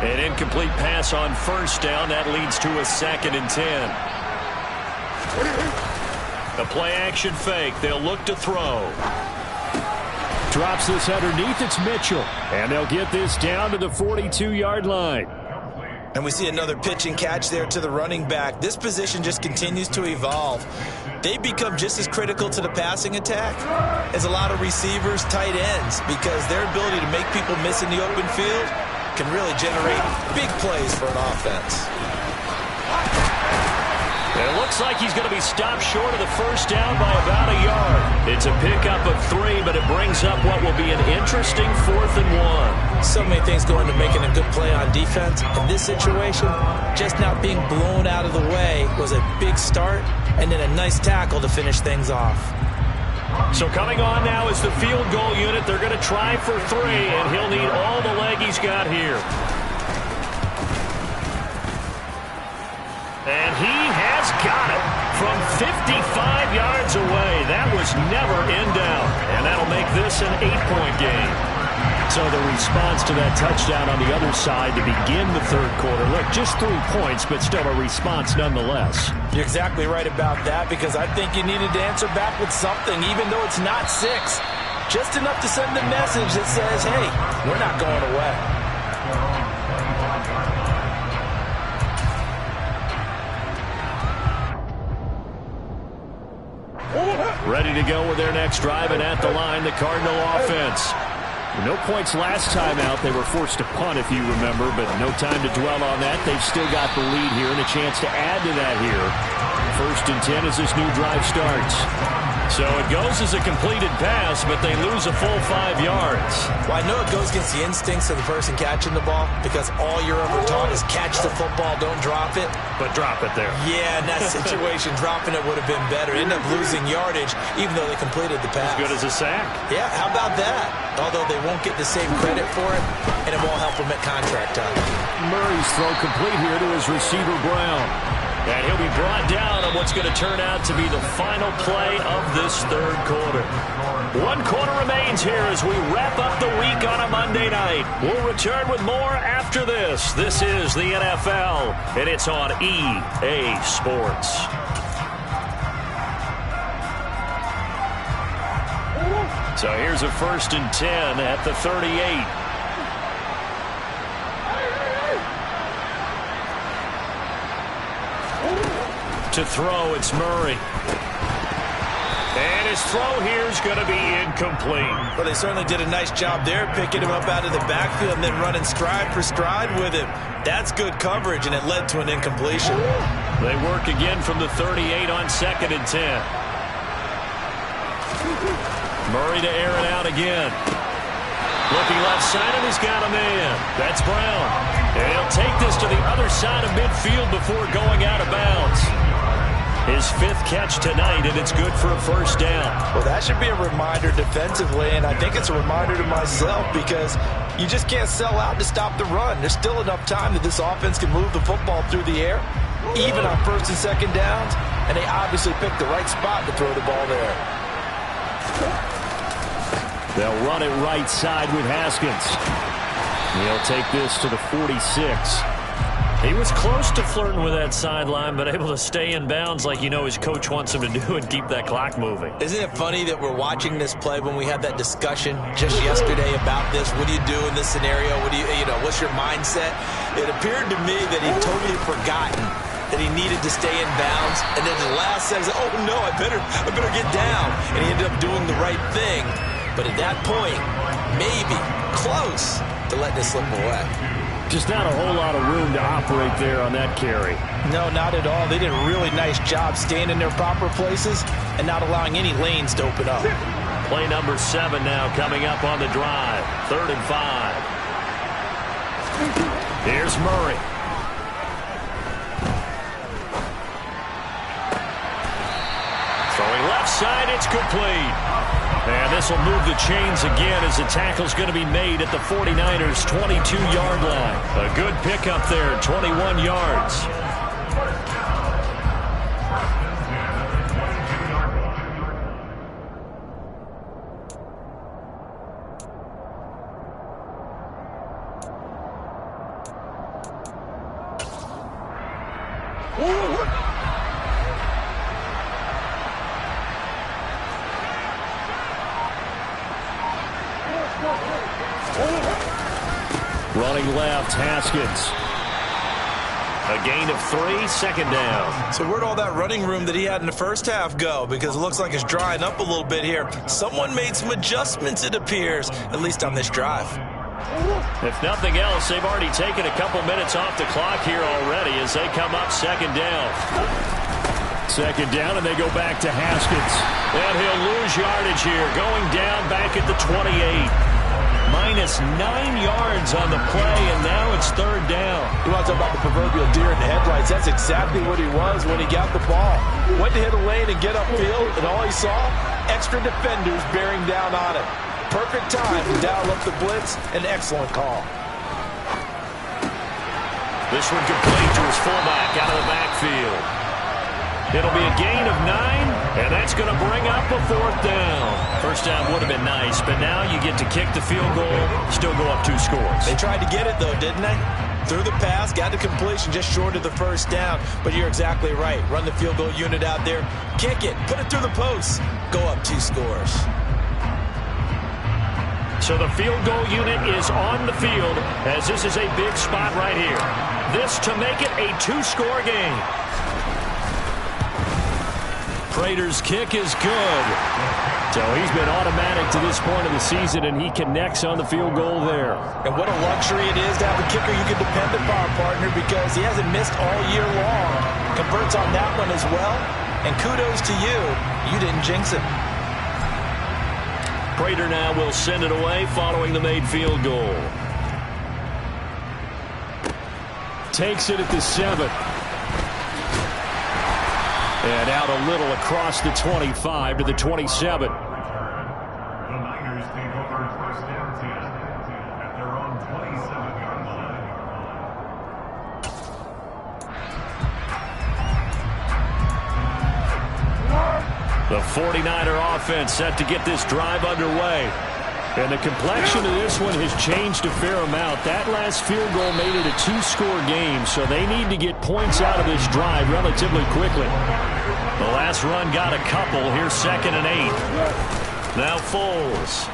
[SPEAKER 2] An incomplete pass on 1st down. That leads to a 2nd and 10. A play-action fake. They'll look to throw.
[SPEAKER 4] Drops this underneath. It's Mitchell. And they'll get this down to the 42-yard line.
[SPEAKER 1] And we see another pitch and catch there to the running back. This position just continues to evolve. They become just as critical to the passing attack as a lot of receivers, tight ends, because their ability to make people miss in the open field can really generate big plays for an offense.
[SPEAKER 2] It looks like he's going to be stopped short of the 1st down by about a yard. It's a pickup of 3, but it brings up what will be an interesting 4th and 1.
[SPEAKER 1] So many things go into making a good play on defense. In this situation, just not being blown out of the way was a big start, and then a nice tackle to finish things off.
[SPEAKER 2] So coming on now is the field goal unit. They're going to try for 3, and he'll need all the leg he's got here. And he has got it from 55 yards away. That was never in doubt. And that'll make this an 8-point game.
[SPEAKER 4] So the response to that touchdown on the other side to begin the 3rd quarter. Look, just 3 points, but still a response nonetheless.
[SPEAKER 1] You're exactly right about that, because I think you needed to answer back with something, even though it's not 6. Just enough to send the message that says, hey, we're not going away.
[SPEAKER 2] Ready to go with their next drive, and at the line, the Cardinal offense.
[SPEAKER 4] No points last time out. They were forced to punt, if you remember, but no time to dwell on that. They've still got the lead here and a chance to add to that here. 1st and 10 as this new drive starts.
[SPEAKER 2] So it goes as a completed pass, but they lose a full 5 yards.
[SPEAKER 1] Well, I know it goes against the instincts of the person catching the ball, because all you're ever taught is catch the football, don't drop it.
[SPEAKER 2] But drop it there.
[SPEAKER 1] Yeah, in that situation, dropping it would have been better. End up losing yardage, even though they completed the pass.
[SPEAKER 2] As good as a sack.
[SPEAKER 1] Yeah, how about that? Although they won't get the same credit for it, and it won't help them at contract time.
[SPEAKER 4] Murray's throw complete here to his receiver, Brown.
[SPEAKER 2] And he'll be brought down on what's going to turn out to be the final play of this 3rd quarter. 1 quarter remains here as we wrap up the week on a Monday night. We'll return with more after this. This is the NFL, and it's on EA Sports. So here's a 1st and 10 at the 38. To throw, it's Murray. And his throw here is going to be incomplete.
[SPEAKER 1] Well, they certainly did a nice job there, picking him up out of the backfield and then running stride for stride with him. That's good coverage, and it led to an incompletion.
[SPEAKER 2] They work again from the 38 on 2nd and 10. Murray to air it out again. Looking left side, and he's got a man. That's Brown. And he'll take this to the other side of midfield before going out of bounds. His 5th catch tonight, and it's good for a first down.
[SPEAKER 1] Well, that should be a reminder defensively, and I think it's a reminder to myself because you just can't sell out to stop the run. There's still enough time that this offense can move the football through the air, even on 1st and 2nd downs, and they obviously picked the right spot to throw the ball there.
[SPEAKER 4] They'll run it right side with Haskins. He'll take this to the 46.
[SPEAKER 2] He was close to flirting with that sideline, but able to stay in bounds like his coach wants him to do and keep that clock moving.
[SPEAKER 1] Isn't it funny that we're watching this play when we had that discussion just yesterday about this? What do you do in this scenario? What do what's your mindset? It appeared to me that he'd totally forgotten that he needed to stay in bounds, and then the last says, "Oh no, I better get down," and he ended up doing the right thing. But at that point, maybe close to letting it slip away.
[SPEAKER 4] Just not a whole lot of room to operate there on that carry.
[SPEAKER 1] No, not at all. They did a really nice job staying in their proper places and not allowing any lanes to open up.
[SPEAKER 2] Play number 7 now coming up on the drive. 3rd and 5. Here's Murray. Throwing left side, it's complete. And this will move the chains again as the tackle's going to be made at the 49ers' 22-yard line. A good pickup there, 21 yards.
[SPEAKER 4] Running left, Haskins.
[SPEAKER 2] A gain of 3, 2nd down.
[SPEAKER 1] So where'd all that running room that he had in the first half go? Because it looks like it's drying up a little bit here. Someone made some adjustments, it appears, at least on this drive.
[SPEAKER 2] If nothing else, they've already taken a couple minutes off the clock here already as they come up 2nd down.
[SPEAKER 4] 2nd down, and they go back to Haskins.
[SPEAKER 2] And he'll lose yardage here, going down back at the 28. Minus 9 yards on the play, and now it's 3rd down.
[SPEAKER 1] You want to talk about the proverbial deer in the headlights? That's exactly what he was when he got the ball. Went to hit a lane and get upfield, and all he saw, extra defenders bearing down on him. Perfect time to dial up the blitz. An excellent call.
[SPEAKER 2] This one complete to his fullback out of the backfield. It'll be a gain of 9, and that's going to bring up a 4th down. First down would have been nice, but now you get to kick the field goal, still go up 2 scores.
[SPEAKER 1] They tried to get it, though, didn't they? Threw the pass, got the completion just short of the first down, but you're exactly right. Run the field goal unit out there, kick it, put it through the post, go up 2 scores.
[SPEAKER 2] So the field goal unit is on the field as this is a big spot right here. This to make it a 2-score game.
[SPEAKER 4] Prater's kick is good. So he's been automatic to this point of the season, and he connects on the field goal there.
[SPEAKER 1] And what a luxury it is to have a kicker you can depend upon, partner, because he hasn't missed all year long. Converts on that one as well. And kudos to you. You didn't jinx it.
[SPEAKER 2] Prater now will send it away following the made field goal.
[SPEAKER 4] Takes it at the 7. And out a little across the 25 to the 27.
[SPEAKER 3] The Niners take over 1st and 10 at their own 27-yard line.
[SPEAKER 2] The 49er offense set to get this drive underway.
[SPEAKER 4] And the complexion of this one has changed a fair amount. That last field goal made it a 2-score game, so they need to get points out of this drive relatively quickly.
[SPEAKER 2] The last run got a couple. Here's 2nd and 8. Now Foles.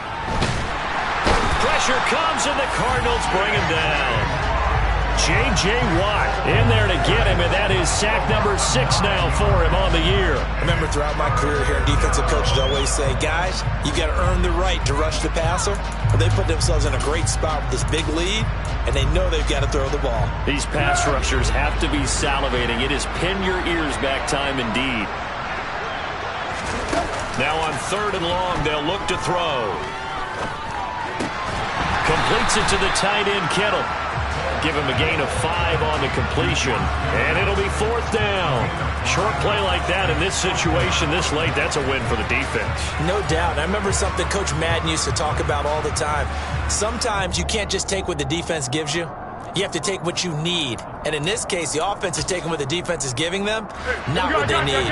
[SPEAKER 2] Pressure comes, and the Cardinals bring him down. J.J. Watt in there to get him, and that is sack number 6 now for him on the year.
[SPEAKER 1] I remember throughout my career here, defensive coaches always say, guys, you've got to earn the right to rush the passer. But they put themselves in a great spot with this big lead, and they know they've got to throw the ball.
[SPEAKER 2] These pass rushers have to be salivating. It is pin your ears back time indeed. Now on 3rd and long, they'll look to throw. Completes it to the tight end, Kittle. Give him a gain of 5 on the completion, and it'll be 4th down. Short play like that in this situation this late, that's a win for the defense.
[SPEAKER 1] No doubt. I remember something Coach Madden used to talk about all the time. Sometimes you can't just take what the defense gives you. You have to take what you need. And in this case, the offense is taking what the defense is giving them, not what they need.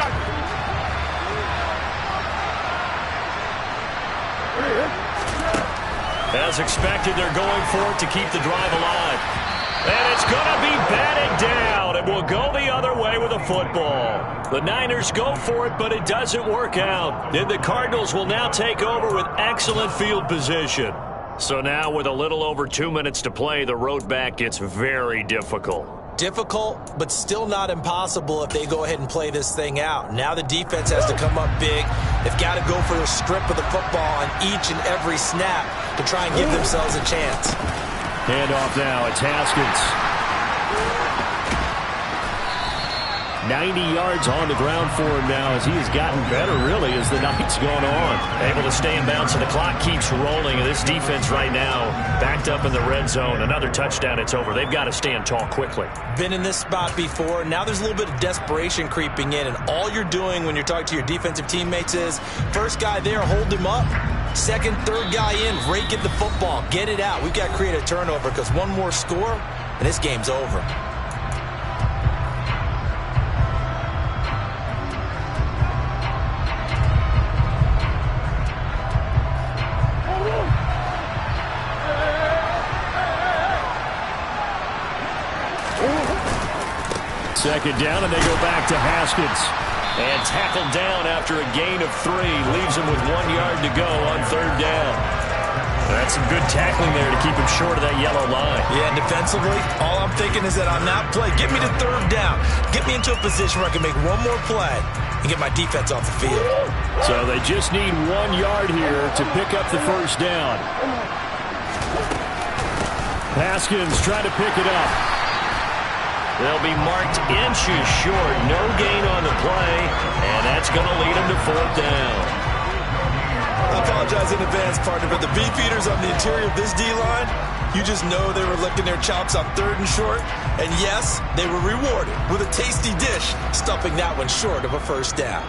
[SPEAKER 2] As expected, they're going for it to keep the drive alive. And it's going to be batted down, and will go the other way with a football. The Niners go for it, but it doesn't work out. And the Cardinals will now take over with excellent field position. So now with a little over 2 minutes to play, the road back gets very difficult.
[SPEAKER 1] Difficult, but still not impossible if they go ahead and play this thing out. Now the defense has to come up big. They've got to go for a strip of the football on each and every snap to try and give themselves a chance.
[SPEAKER 4] Handoff now. It's Haskins. 90 yards on the ground for him now as he has gotten better, really, as the night's gone on.
[SPEAKER 2] Able to stay in bounds, and the clock keeps rolling. And this defense right now backed up in the red zone. Another touchdown, it's over. They've got to stand tall quickly.
[SPEAKER 1] Been in this spot before. Now there's a little bit of desperation creeping in, and all you're doing when you're talking to your defensive teammates is first guy there, hold him up. Second, third guy in, rake at the football. Get it out. We've got to create a turnover because one more score, and this game's over.
[SPEAKER 4] Second down, and they go back to Haskins.
[SPEAKER 2] And tackled down after a gain of 3. Leaves him with 1 yard to go on 3rd down. That's some good tackling there to keep him short of that yellow line.
[SPEAKER 1] Yeah, and defensively, all I'm thinking is that on that play, get me to 3rd down. Get me into a position where I can make one more play and get my defense off the field.
[SPEAKER 4] So they just need 1 yard here to pick up the 1st down. Haskins trying to pick it up.
[SPEAKER 2] They'll be marked inches short. No gain on the play, and that's going to lead them to 4th down.
[SPEAKER 1] I apologize in advance, partner, but the beefeaters on the interior of this D-line, you just know they were licking their chops on 3rd and short. And yes, they were rewarded with a tasty dish, stuffing that one short of a 1st down.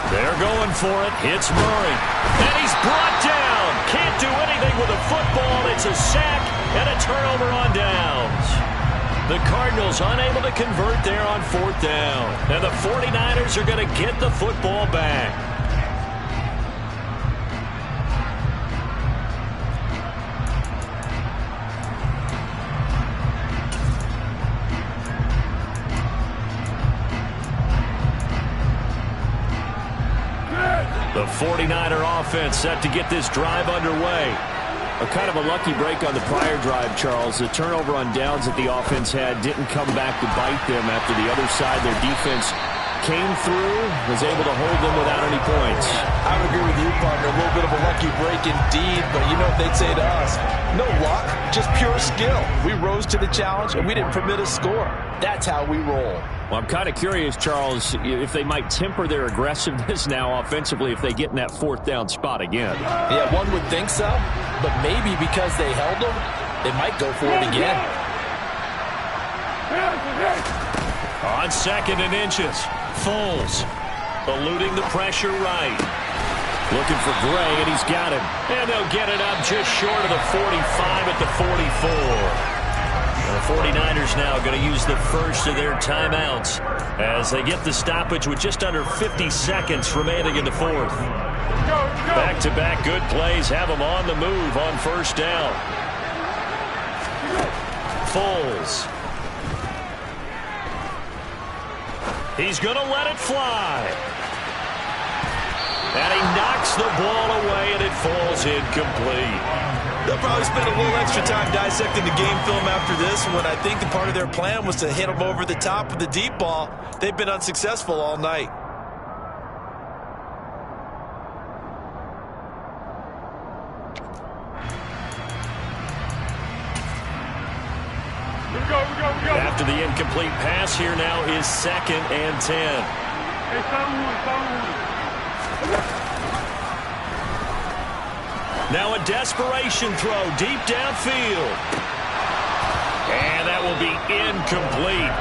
[SPEAKER 2] They're going for it. It's Murray. And he's brought down. Can't do anything with a football. It's a sack and a turnover on downs. The Cardinals unable to convert there on 4th down. And the 49ers are going to get the football back. The 49er offense set to get this drive underway.
[SPEAKER 4] A kind of a lucky break on the prior drive, Charles. The turnover on downs that the offense had didn't come back to bite them after the other side. Their defense came through, was able to hold them without any points.
[SPEAKER 1] I would agree with you, partner. A little bit of a lucky break indeed, but you know what they'd say to us? No luck, just pure skill. We rose to the challenge, and we didn't permit a score. That's how we roll.
[SPEAKER 4] Well, I'm kind of curious, Charles, if they might temper their aggressiveness now offensively if they get in that 4th down spot again.
[SPEAKER 1] Yeah, one would think so, but maybe because they held them, they might go for it again.
[SPEAKER 2] On 2nd and inches, Foles eluding the pressure right.
[SPEAKER 4] Looking for Gray, and he's got him.
[SPEAKER 2] And they'll get it up just short of the 45 at the 44. The 49ers now going to use the first of their timeouts as they get the stoppage with just under 50 seconds remaining in the 4th. Back-to-back good plays have them on the move on 1st down. Foles. He's going to let it fly. And he knocks the ball away, and it falls incomplete.
[SPEAKER 1] They'll probably spend a little extra time dissecting the game film after this when I think the part of their plan was to hit them over the top with the deep ball. They've been unsuccessful all night.
[SPEAKER 2] After the incomplete pass, here now is 2nd and 10. Now a desperation throw deep downfield. And that will be incomplete.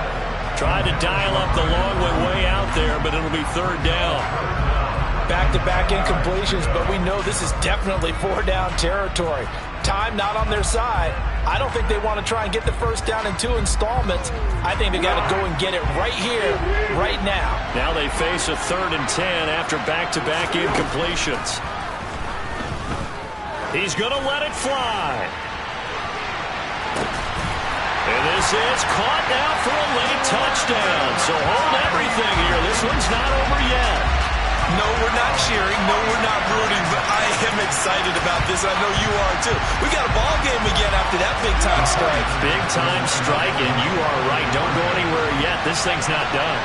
[SPEAKER 2] Tried to dial up the long way out there, but it'll be 3rd down.
[SPEAKER 1] Back-to-back incompletions, but we know this is definitely 4-down territory. Time not on their side. I don't think they want to try and get the first down in 2 installments. I think they got to go and get it right here, right now.
[SPEAKER 2] Now they face a 3rd and 10 after back-to-back incompletions. He's going to let it fly. And this is caught now for a late touchdown. So hold everything here. This one's not over yet.
[SPEAKER 1] No, we're not cheering. No, we're not rooting. But I am excited about this. I know you are, too. We got a ball game again after that big-time strike.
[SPEAKER 2] Big-time strike, and you are right. Don't go anywhere yet. This thing's not done.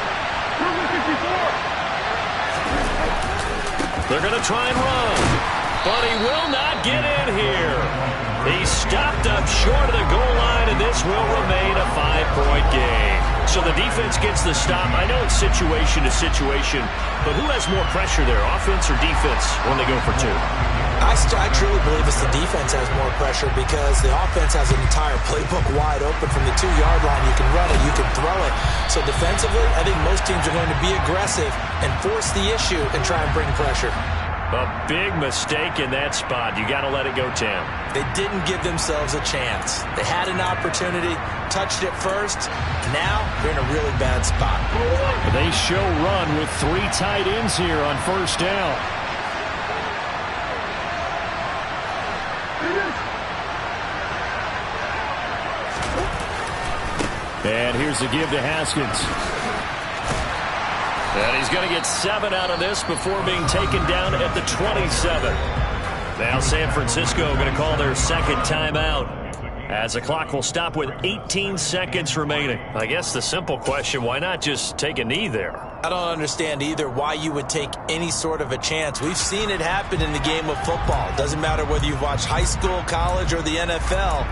[SPEAKER 2] They're going to try and run. But he will not get in here. He's stopped up short of the goal line, and this will remain a 5-point game. So the defense gets the stop. I know it's situation to situation, but who has more pressure there, offense or defense, when they go for 2?
[SPEAKER 1] I truly believe it's the defense has more pressure because the offense has an entire playbook wide open from the 2-yard line. You can run it, you can throw it. So defensively, I think most teams are going to be aggressive and force the issue and try and bring pressure.
[SPEAKER 2] A big mistake in that spot. You got to let it go, Tam.
[SPEAKER 1] They didn't give themselves a chance. They had an opportunity, touched it first. Now they're in a really bad spot.
[SPEAKER 2] They show run with 3 tight ends here on 1st down. And here's the give to Haskins. And he's going to get 7 out of this before being taken down at the 27. Now San Francisco going to call their 2nd timeout as the clock will stop with 18 seconds remaining. I guess the simple question, why not just take a knee there?
[SPEAKER 1] I don't understand either why you would take any sort of a chance. We've seen it happen in the game of football. It doesn't matter whether you've watched high school, college, or the NFL.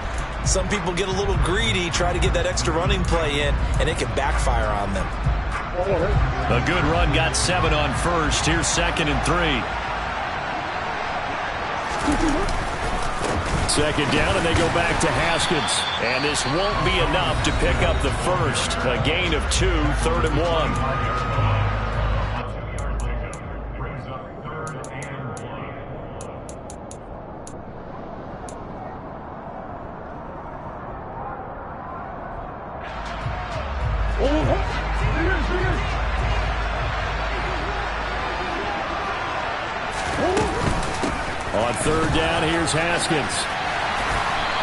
[SPEAKER 1] Some people get a little greedy, try to get that extra running play in, and it can backfire on them.
[SPEAKER 2] A good run got 7 on 1st. Here's 2nd and 3. 2nd down, and they go back to Haskins. And this won't be enough to pick up the first. A gain of 2, 3rd and 1. On 3rd down, here's Haskins.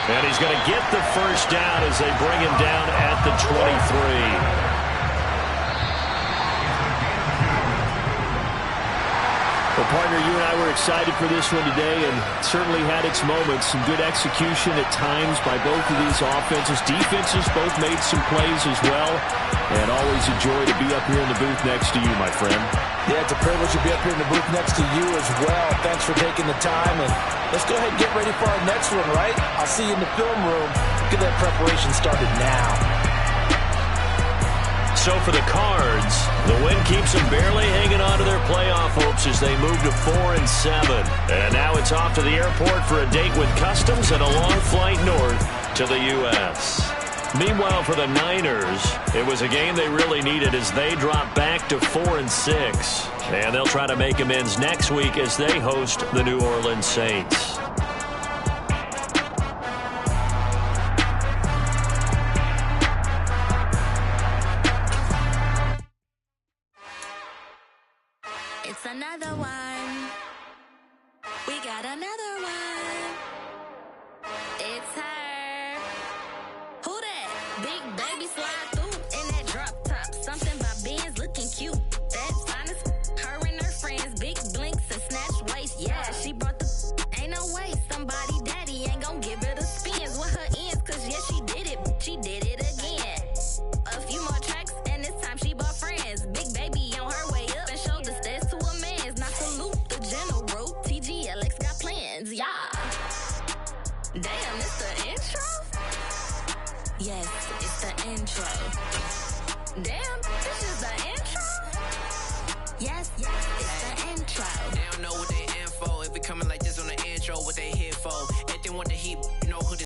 [SPEAKER 2] And he's going to get the first down as they bring him down at the 23. Well, partner, you and I were excited for this one today and certainly had its moments. Some good execution at times by both of these offenses. Defenses both made some plays as well. And always a joy to be up here in the booth next to you, my friend.
[SPEAKER 1] Yeah, it's a privilege to be up here in the booth next to you as well. Thanks for taking the time. And let's go ahead and get ready for our next one, right? I'll see you in the film room. Get that preparation started now.
[SPEAKER 2] So for the Cards, the win keeps them barely hanging on to their playoff hopes as they move to 4-7. And now it's off to the airport for a date with Customs and a long flight north to the U.S. Meanwhile, for the Niners, it was a game they really needed as they drop back to 4-6. And they'll try to make amends next week as they host the New Orleans Saints.
[SPEAKER 5] It's another one. We got another one. It's her. Who that? Big baby slide through in that drop top. Something by Benz looking cute. That's honest. Her and her friends, big blinks and snatch waist. Yeah, she brought the. Ain't no way somebody daddy ain't gonna give her the spins with her ends. Cause yeah, she did it. She did it again. A few more tracks and this time she bought friends. Big baby on her way up and showed the stairs to a man's. Not salute the general. TGLX got plans. Yeah. Damn, it's the intro? Yes, it's the intro. Damn, this is the intro? Yes, it's the intro.
[SPEAKER 6] They don't know what they in for. If we coming like this on the intro, what they here for? If they want the heat,